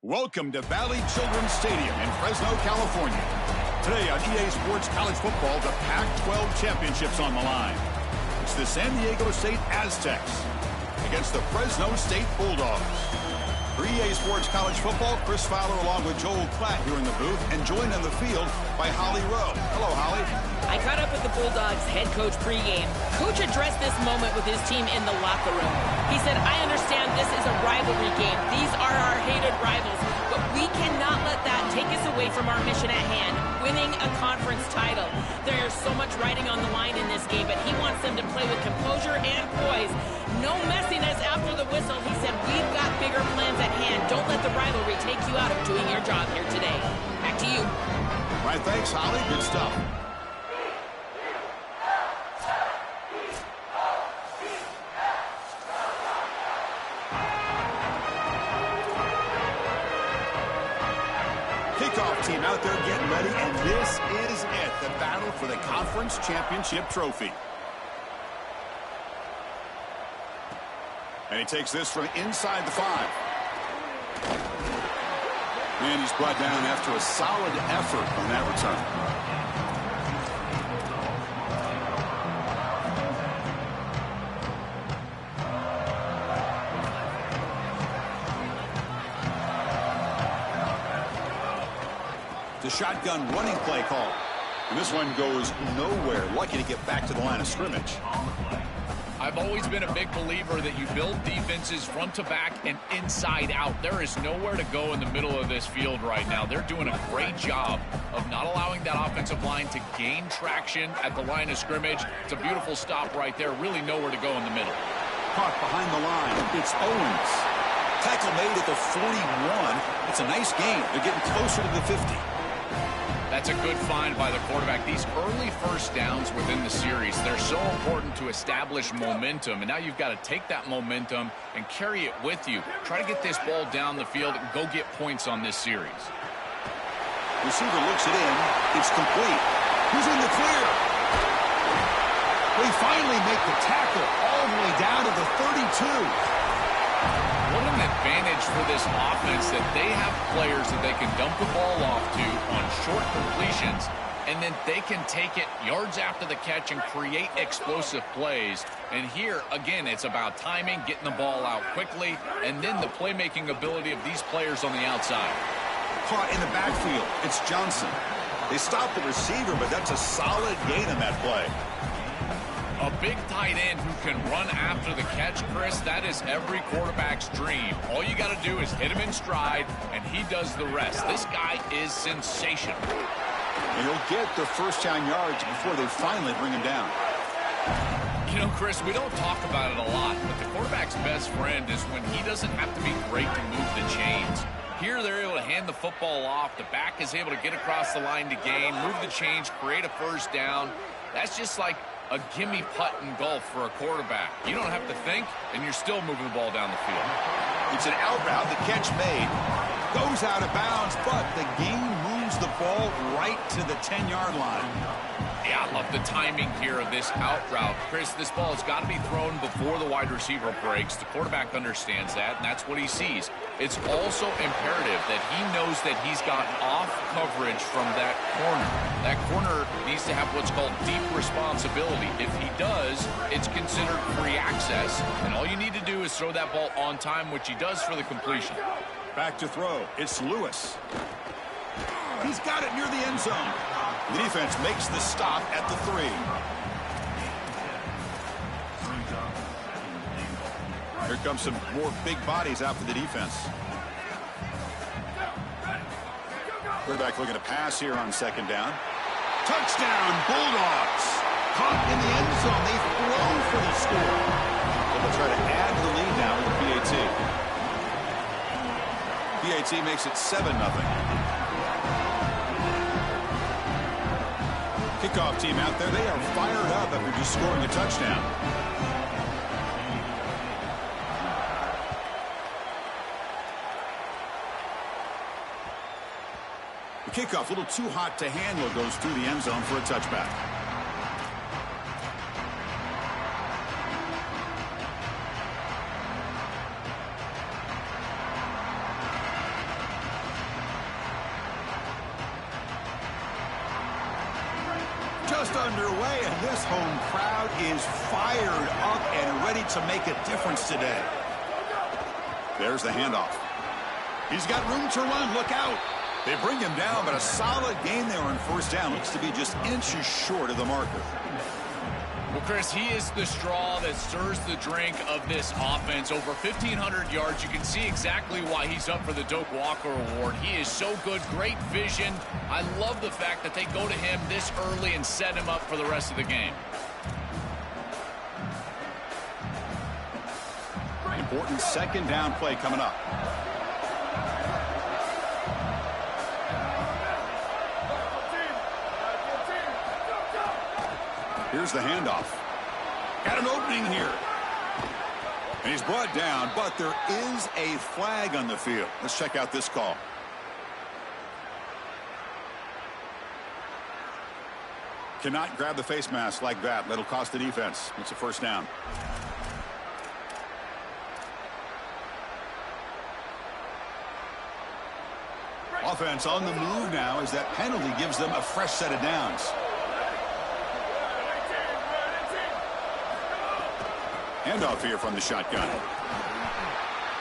Welcome to Valley Children's Stadium in Fresno, California. Today on EA Sports College Football, the Pac-12 Championship's on the line. It's the San Diego State Aztecs against the Fresno State Bulldogs. For EA Sports College Football, Chris Fowler along with Joel Klatt here in the booth and joined on the field by Holly Rowe. Hello, Holly. I caught up with the Bulldogs head coach pregame. Coach addressed this moment with his team in the locker room. He said, I understand this is a rivalry game. These are our hated rivals, but we cannot let that take us away from our mission at hand, winning a conference title. There's so much riding on the line in this game, but he wants them to play with composure and poise. No messiness after the whistle. He said, we've got bigger plans at hand. Don't let the rivalry take you out of doing your job here today. Back to you. All right, thanks, Holly. Good stuff. Kickoff team out there getting ready, and this is it, the battle for the conference championship trophy. And he takes this from inside the 5. And he's brought down after a solid effort on that return. The shotgun running play call. And this one goes nowhere. Lucky to get back to the line of scrimmage. I've always been a big believer that you build defenses front to back and inside out. There is nowhere to go in the middle of this field right now. They're doing a great job of not allowing that offensive line to gain traction at the line of scrimmage. It's a beautiful stop right there. Really nowhere to go in the middle. Caught behind the line. It's Owens. Tackle made at the 41. It's a nice gain. They're getting closer to the 50. That's a good find by the quarterback. These early first downs within the series, they're so important to establish momentum. And now you've got to take that momentum and carry it with you. Try to get this ball down the field and go get points on this series. Receiver looks it in. It's complete. Who's in the clear? We finally make the tackle all the way down to the 32. What an advantage for this offense that they have players that they can dump the ball off to on short completions, and then they can take it yards after the catch and create explosive plays. And here, again, it's about timing, getting the ball out quickly, and then the playmaking ability of these players on the outside. Caught in the backfield. It's Johnson. They stopped the receiver, but that's a solid gain in that play. A big tight end who can run after the catch, Chris, that is every quarterback's dream. All you got to do is hit him in stride, and he does the rest. This guy is sensational. And he'll get the first down yards before they finally bring him down. You know, Chris, we don't talk about it a lot, but the quarterback's best friend is when he doesn't have to be great to move the chains. Here they're able to hand the football off. The back is able to get across the line to gain, move the chains, create a first down. That's just like a gimme putt in golf for a quarterback. You don't have to think, and you're still moving the ball down the field. It's an out route. The catch made. Goes out of bounds, but the game moves the ball right to the 10-yard line. Yeah, I love the timing here of this out route. Chris, this ball has got to be thrown before the wide receiver breaks. The quarterback understands that, and that's what he sees. It's also imperative that he knows that he's got off coverage from that corner. That corner needs to have what's called deep responsibility. If he does, it's considered free access, and all you need to do is throw that ball on time, which he does for the completion. Back to throw. It's Lewis. He's got it near the end zone. The defense makes the stop at the 3. Here comes some more big bodies out for the defense. Quarterback looking to pass here on second down. Touchdown, Bulldogs. Caught in the end zone. They've thrown for the score. They'll try to add to the lead now with the PAT. JT makes it 7-0. Kickoff team out there, they are fired up after just scoring a touchdown. The kickoff, a little too hot to handle, goes through the end zone for a touchback. Just underway, and this home crowd is fired up and ready to make a difference today. There's the handoff. He's got room to run. Look out. They bring him down, but a solid gain there on first down. Looks to be just inches short of the marker. Well, Chris, he is the straw that stirs the drink of this offense. Over 1,500 yards. You can see exactly why he's up for the Doak Walker Award. He is so good, great vision. I love the fact that they go to him this early and set him up for the rest of the game. Important second down play coming up. Here's the handoff. Got an opening here. And he's brought down, but there is a flag on the field. Let's check out this call. Cannot grab the face mask like that. That'll cost the defense. It's a first down. Offense on the move now as that penalty gives them a fresh set of downs. Handoff here from the shotgun.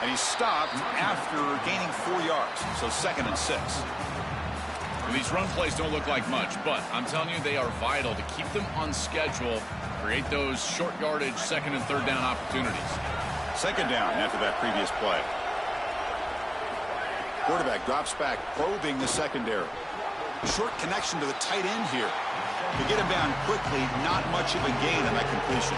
And he's stopped after gaining 4 yards. So 2nd and 6. Well, these run plays don't look like much, but I'm telling you they are vital to keep them on schedule, create those short yardage 2nd and 3rd down opportunities. 2nd down after that previous play. Quarterback drops back, probing the secondary. Short connection to the tight end here. To get him down quickly, not much of a gain on that completion.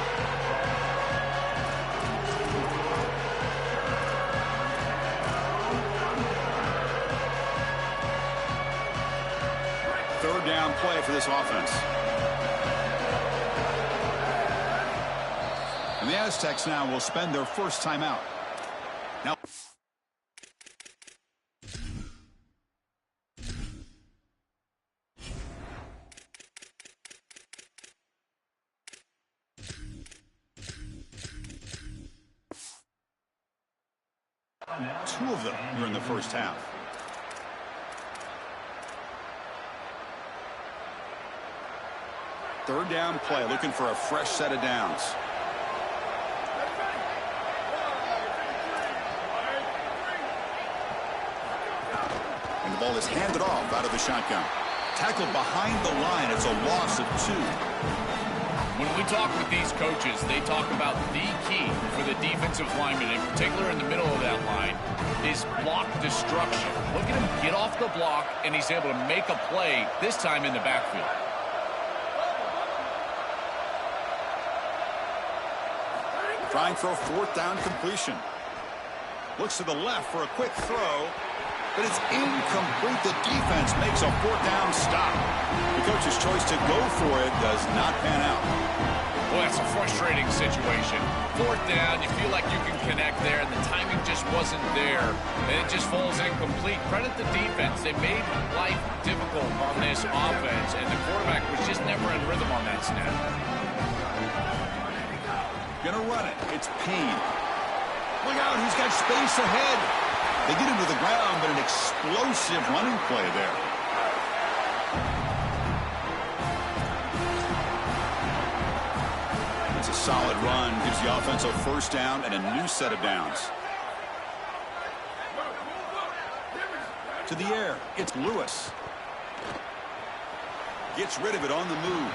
Third down play for this offense. And the Aztecs now will spend their first timeout. Now, two of them here in the first half. Third down play, looking for a fresh set of downs. And the ball is handed off out of the shotgun. Tackled behind the line. It's a loss of 2. When we talk with these coaches, they talk about the key for the defensive lineman, in particular in the middle of that line, is block destruction. Look at him get off the block, and he's able to make a play, this time in the backfield. Trying for a 4th down completion. Looks to the left for a quick throw, but it's incomplete. The defense makes a 4th down stop. The coach's choice to go for it does not pan out. Well, that's a frustrating situation. 4th down, you feel like you can connect there, and the timing just wasn't there, and it just falls incomplete. Credit the defense. They made life difficult on this offense, and the quarterback was just never in rhythm on that snap. Gonna run it. It's Payne. Look out, he's got space ahead. They get him to the ground, but an explosive running play there. It's a solid run. Gives the offense a first down and a new set of downs. To the air. It's Lewis. Gets rid of it on the move.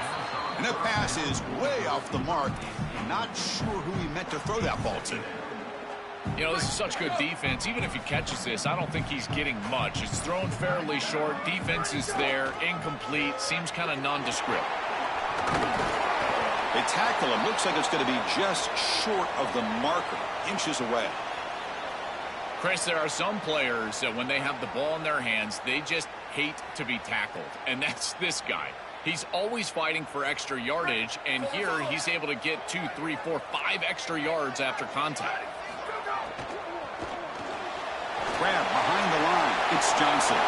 And that pass is way off the mark. Not sure who he meant to throw that ball to. You know, this is such good defense. Even if he catches this, I don't think he's getting much. It's thrown fairly short. Defense is there. Incomplete. Seems kind of nondescript. They tackle him. Looks like it's going to be just short of the marker. Inches away. Chris, there are some players that when they have the ball in their hands, they just hate to be tackled. And that's this guy. He's always fighting for extra yardage, and here he's able to get 2, 3, 4, 5 extra yards after contact. Grab behind the line. It's Johnson.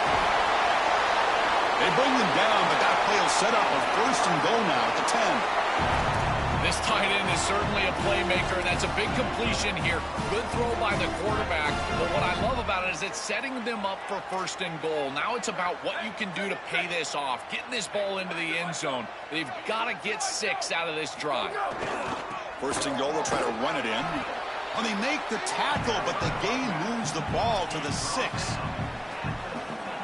They bring them down, but that play will set up a 1st and goal now at the 10. This tight end is certainly a playmaker, and that's a big completion here. Good throw by the quarterback, but what I love about it is it's setting them up for 1st and goal. Now it's about what you can do to pay this off, getting this ball into the end zone. They've got to get 6 out of this drive. 1st and goal, they'll try to run it in. And they make the tackle, but the gain moves the ball to the 6.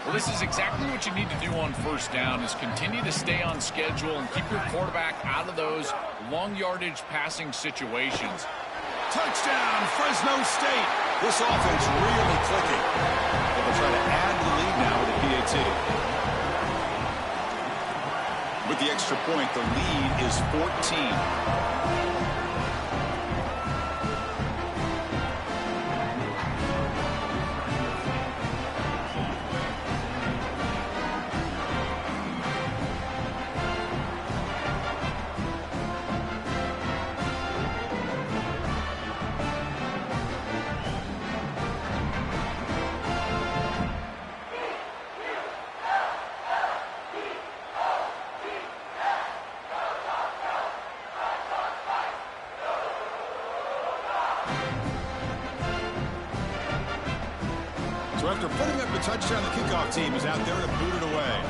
Well, this is exactly what you need to do on 1st down, is continue to stay on schedule and keep your quarterback out of those long yardage passing situations. Touchdown, Fresno State. This offense really clicking. They'll try to add to the lead now with a PAT. With the extra point, the lead is 14. So after putting up the touchdown, the kickoff team is out there to boot it away.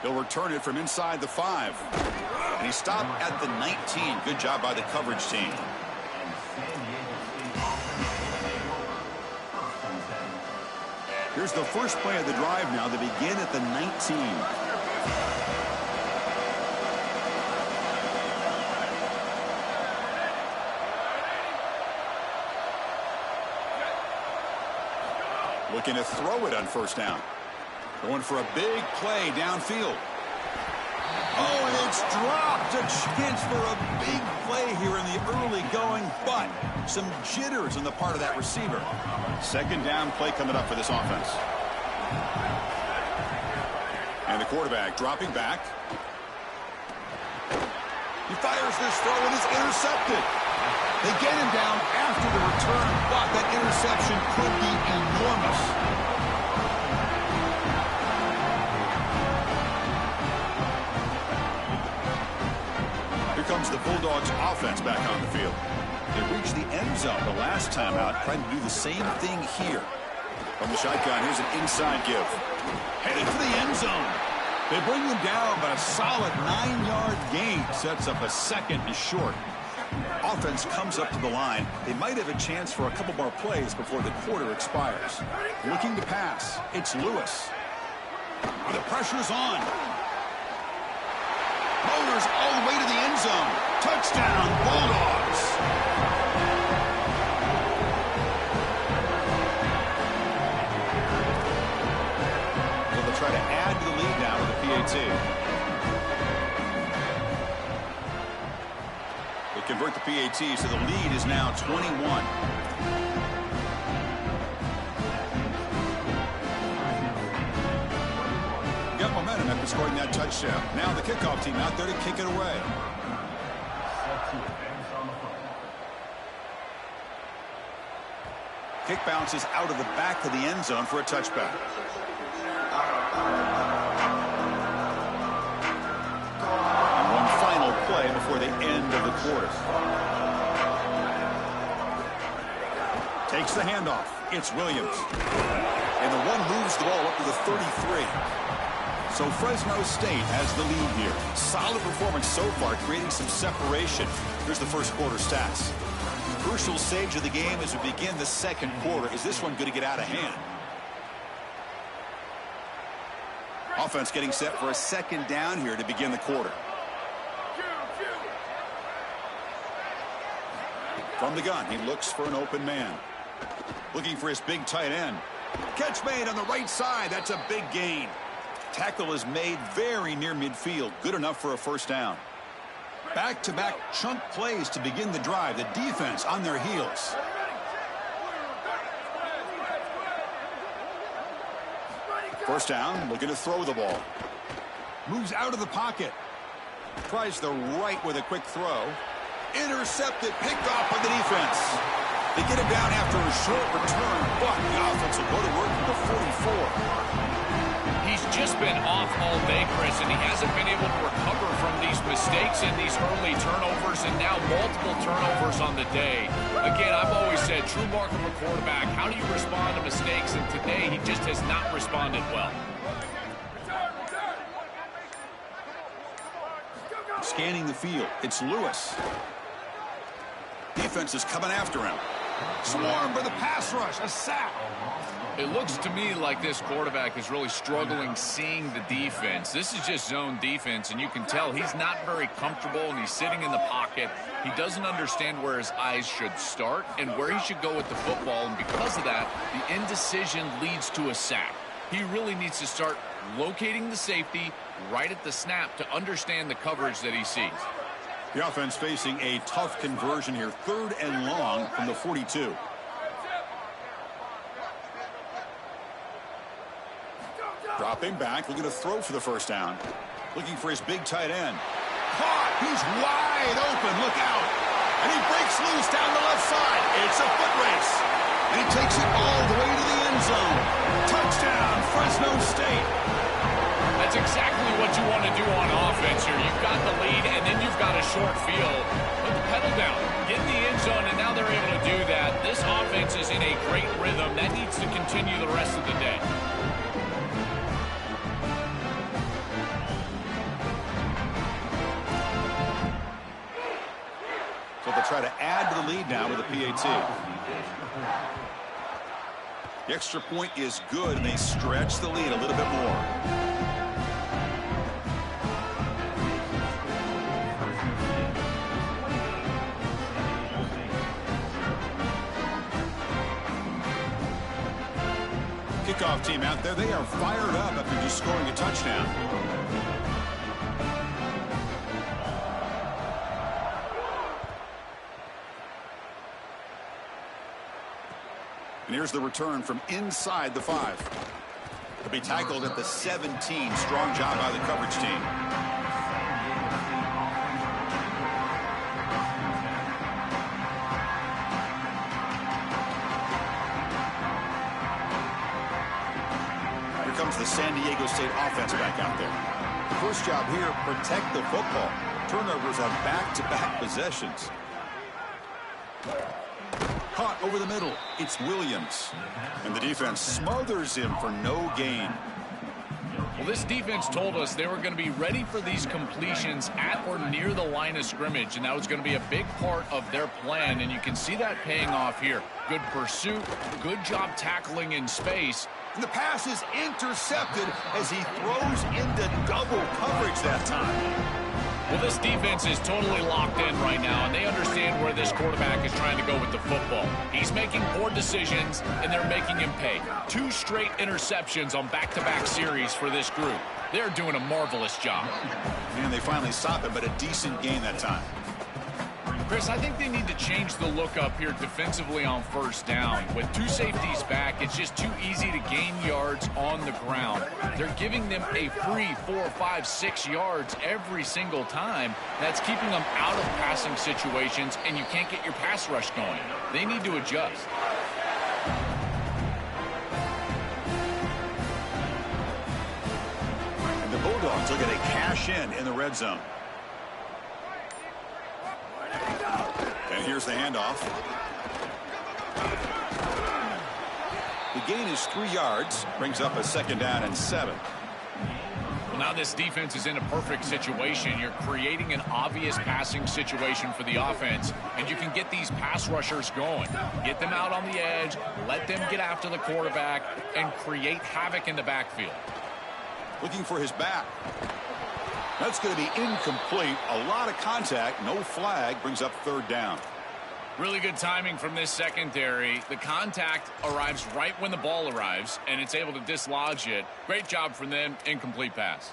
He'll return it from inside the 5. And he stopped at the 19. Good job by the coverage team. Here's the first play of the drive now. They begin at the 19. Looking to throw it on 1st down. Going for a big play downfield. Oh, and it's dropped. A chance for a big play here in the early going, but some jitters on the part of that receiver. 2nd down play coming up for this offense. And the quarterback dropping back. He fires this throw and it's intercepted. They get him down after the return, but that interception could be enormous. Here comes the Bulldogs offense back on the field. They reached the end zone the last time out, trying to do the same thing here. From the shotgun, here's an inside give. Headed for the end zone. They bring them down, but a solid 9-yard gain sets up a 2nd and short. Offense comes up to the line. They might have a chance for a couple more plays before the quarter expires. Looking to pass. It's Lewis. The pressure's on. Motors all the way to the end zone. Touchdown, Bulldogs. So they'll try to add to the lead now with a PAT. Convert the PAT, so the lead is now 21. Got momentum after scoring that touchdown. Now the kickoff team out there to kick it away. Kick bounces out of the back of the end zone for a touchback. Play before the end of the quarter. Takes the handoff. It's Williams. And the one moves the ball up to the 33. So Fresno State has the lead here. Solid performance so far, creating some separation. Here's the first quarter stats. Crucial stage of the game as we begin the 2nd quarter. Is this one going to get out of hand? Offense getting set for a 2nd down here to begin the quarter. From the gun, he looks for an open man. Looking for his big tight end. Catch made on the right side. That's a big gain. Tackle is made very near midfield. Good enough for a 1st down. Back-to-back chunk plays to begin the drive. The defense on their heels. First down, looking to throw the ball. Moves out of the pocket. Tries the right with a quick throw. Intercepted, picked off by the defense. They get him down after a short return, but the offense will go to work at the 44. He's just been off all day, Chris, and he hasn't been able to recover from these mistakes and these early turnovers, and now multiple turnovers on the day. Again, I've always said, true mark of a quarterback, how do you respond to mistakes? And today, he just has not responded well. Scanning the field, it's Lewis. Defense is coming after him. Swarmed by the pass rush, a sack. It looks to me like this quarterback is really struggling seeing the defense. This is just zone defense, and you can tell he's not very comfortable, and he's sitting in the pocket. He doesn't understand where his eyes should start and where he should go with the football, and because of that, the indecision leads to a sack. He really needs to start locating the safety right at the snap to understand the coverage that he sees. The offense facing a tough conversion here, 3rd and long from the 42. Dropping back, looking to throw for the first down. Looking for his big tight end. Caught! He's wide open, look out! And he breaks loose down the left side. It's a foot race. And he takes it all the way to the end zone. Touchdown, Fresno State. That's exactly what you want to do on offense here. You've got the lead, and then you've got a short field. Put the pedal down, get in the end zone, and now they're able to do that. This offense is in a great rhythm. That needs to continue the rest of the day. So they'll try to add to the lead now with a PAT. The extra point is good, and they stretch the lead a little bit more. Kickoff team out there, they are fired up after just scoring a touchdown. And here's the return from inside the 5. He'll be tackled at the 17. Strong job by the coverage team. Here comes the San Diego State offense back out there. The first job here, protect the football. Turnovers on back-to-back possessions. Caught over the middle. It's Williams. And the defense smothers him for no gain. Well, this defense told us they were going to be ready for these completions at or near the line of scrimmage, and that was going to be a big part of their plan, and you can see that paying off here. Good pursuit, good job tackling in space. And the pass is intercepted as he throws into double coverage that time. Well, this defense is totally locked in right now, and they understand where this quarterback is trying to go with the football. He's making poor decisions, and they're making him pay. 2 straight interceptions on back-to-back series for this group. They're doing a marvelous job. And they finally stop it, but a decent gain that time. Chris, I think they need to change the look up here defensively on first down. With 2 safeties back, it's just too easy to gain yards on the ground. They're giving them a free 4, 5, 6 yards every single time. That's keeping them out of passing situations, and you can't get your pass rush going. They need to adjust. And the Bulldogs will get a cash in the red zone. And here's the handoff. The gain is 3 yards, brings up a 2nd down and 7. Well, now this defense is in a perfect situation. You're creating an obvious passing situation for the offense, and you can get these pass rushers going. Get them out on the edge, let them get after the quarterback, and create havoc in the backfield. Looking for his back. That's going to be incomplete. A lot of contact. No flag. Brings up 3rd down. Really good timing from this secondary. The contact arrives right when the ball arrives, and it's able to dislodge it. Great job from them. Incomplete pass.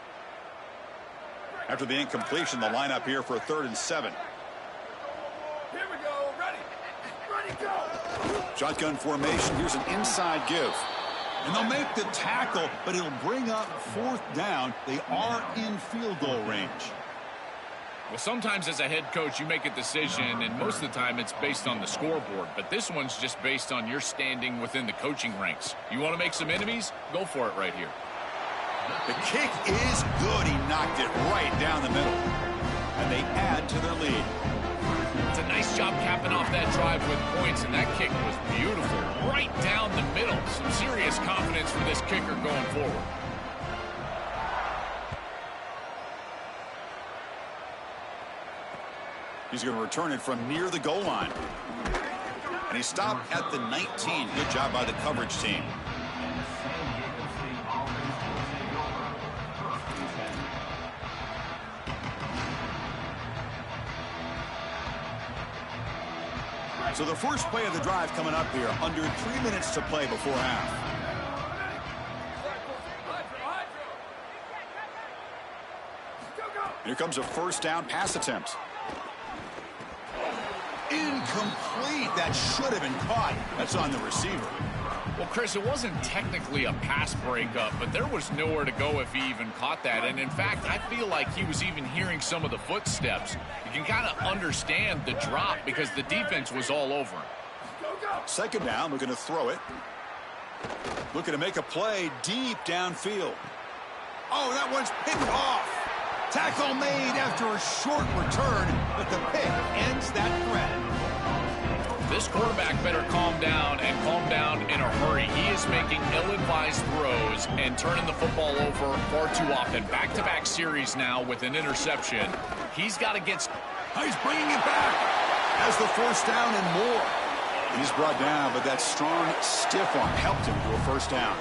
After the incompletion, the lineup here for a 3rd and 7. Here we go. Ready, go. Shotgun formation. Here's an inside give. And they'll make the tackle, but it'll bring up 4th down. They are in field goal range. Well, sometimes as a head coach, you make a decision, and most of the time it's based on the scoreboard. But this one's just based on your standing within the coaching ranks. You want to make some enemies? Go for it right here. The kick is good. He knocked it right down the middle. And they add to their lead. It's a nice job capping off that drive with points, and that kick was beautiful. Right down the middle. Some serious confidence for this kicker going forward. He's going to return it from near the goal line. And he stopped at the 19. Good job by the coverage team. So the first play of the drive coming up here. Under 3 minutes to play before half. Here comes a 1st down pass attempt. Incomplete. That should have been caught. That's on the receiver. Well, Chris, it wasn't technically a pass breakup, but there was nowhere to go if he even caught that. And, in fact, I feel like he was even hearing some of the footsteps. You can kind of understand the drop because the defense was all over him. 2nd down. Looking to throw it. Looking to make a play deep downfield. Oh, that one's picked off. Tackle made after a short return, but the pick ends that threat. This quarterback better calm down and calm down in a hurry. He is making ill-advised throws and turning the football over far too often. Back-to-back series now with an interception. He's got to get... He's bringing it back. Has the 1st down and more. He's brought down, but that strong, stiff arm helped him to a 1st down.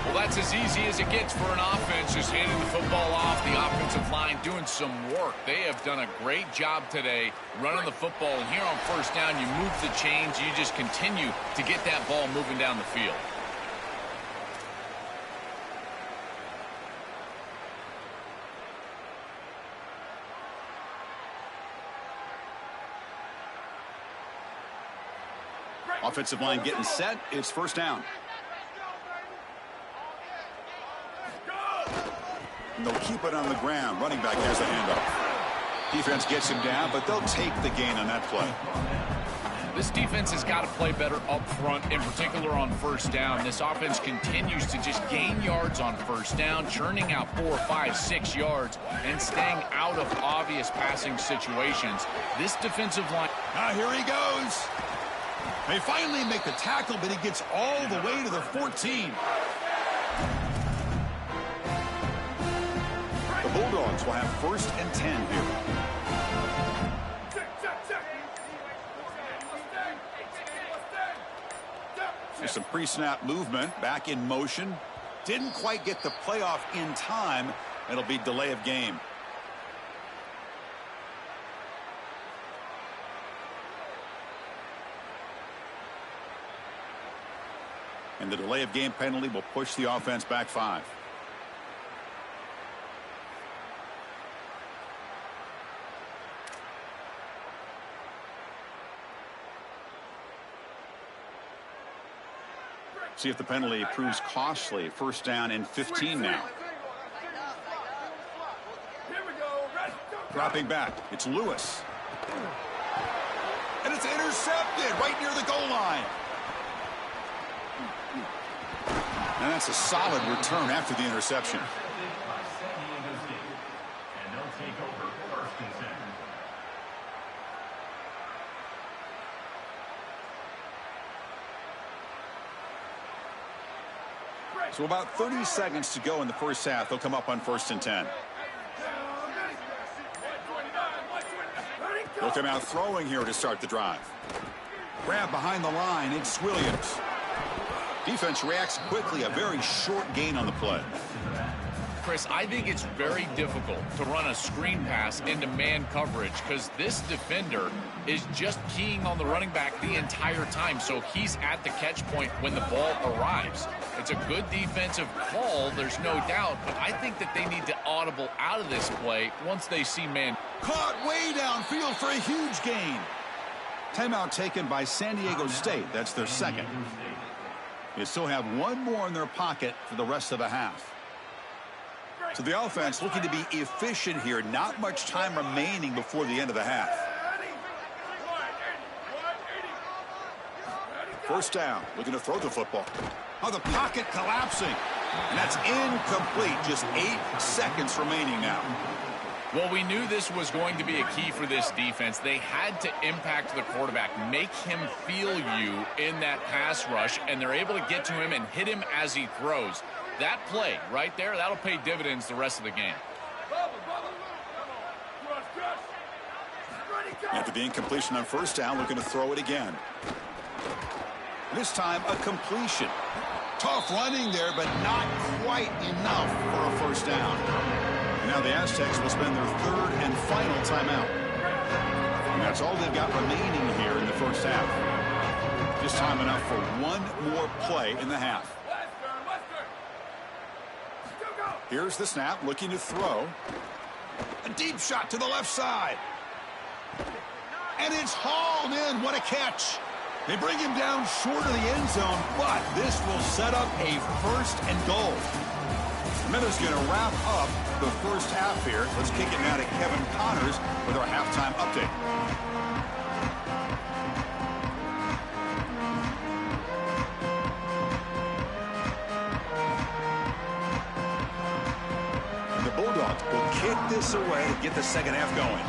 Well, that's as easy as it gets for an offense, just handing the football off. The offensive line doing some work. They have done a great job today running the football. And here on 1st down, you move the chains. You just continue to get that ball moving down the field. Offensive line getting set. It's 1st down. And they'll keep it on the ground. Running back has the handoff. Defense gets him down, but they'll take the gain on that play. This defense has got to play better up front, in particular on 1st down. This offense continues to just gain yards on 1st down, churning out 4, 5, 6 yards, and staying out of obvious passing situations. This defensive line... Now here he goes. They finally make the tackle, but he gets all the way to the 14. The Bulldogs will have 1st and 10 here. There's some pre-snap movement. Back in motion. Didn't quite get the playoff in time. It'll be delay of game. And the delay of game penalty will push the offense back 5. See if the penalty proves costly. 1st down and 15 now. Dropping back. It's Lewis. And it's intercepted right near the goal line. And that's a solid return after the interception. So about 30 seconds to go in the 1st half. They'll come up on 1st and 10. They'll come out throwing here to start the drive. Grab behind the line. It's Williams. Defense reacts quickly. A very short gain on the play. Chris, I think it's very difficult to run a screen pass into man coverage because this defender is just keying on the running back the entire time, so he's at the catch point when the ball arrives. It's a good defensive call, there's no doubt, but I think that they need to audible out of this play once they see man. Caught way downfield for a huge gain. Timeout taken by San Diego State. That's their second. They still have one more in their pocket for the rest of the half. So the offense looking to be efficient here. Not much time remaining before the end of the half. First down, looking to throw the football. Oh, the pocket collapsing. And that's incomplete. Just 8 seconds remaining now. Well, we knew this was going to be a key for this defense. They had to impact the quarterback, make him feel you in that pass rush, and they're able to get to him and hit him as he throws. That play right there, that'll pay dividends the rest of the game. After the incompletion on first down, looking to throw it again. This time, a completion. Tough running there, but not quite enough for a first down. And now the Aztecs will spend their third and final timeout. And that's all they've got remaining here in the first half. Just time enough for one more play in the half. Here's the snap, looking to throw. A deep shot to the left side. And it's hauled in. What a catch. They bring him down short of the end zone, but this will set up a first and goal. The Minnows going to wrap up the first half here. Let's kick it now to Kevin Connors with our halftime update. The Bulldogs will kick this away to get the second half going.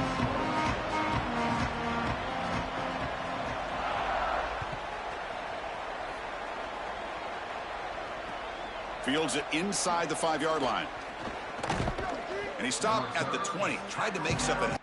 Fields it inside the 5-yard line. And he stopped at the 20. Tried to make something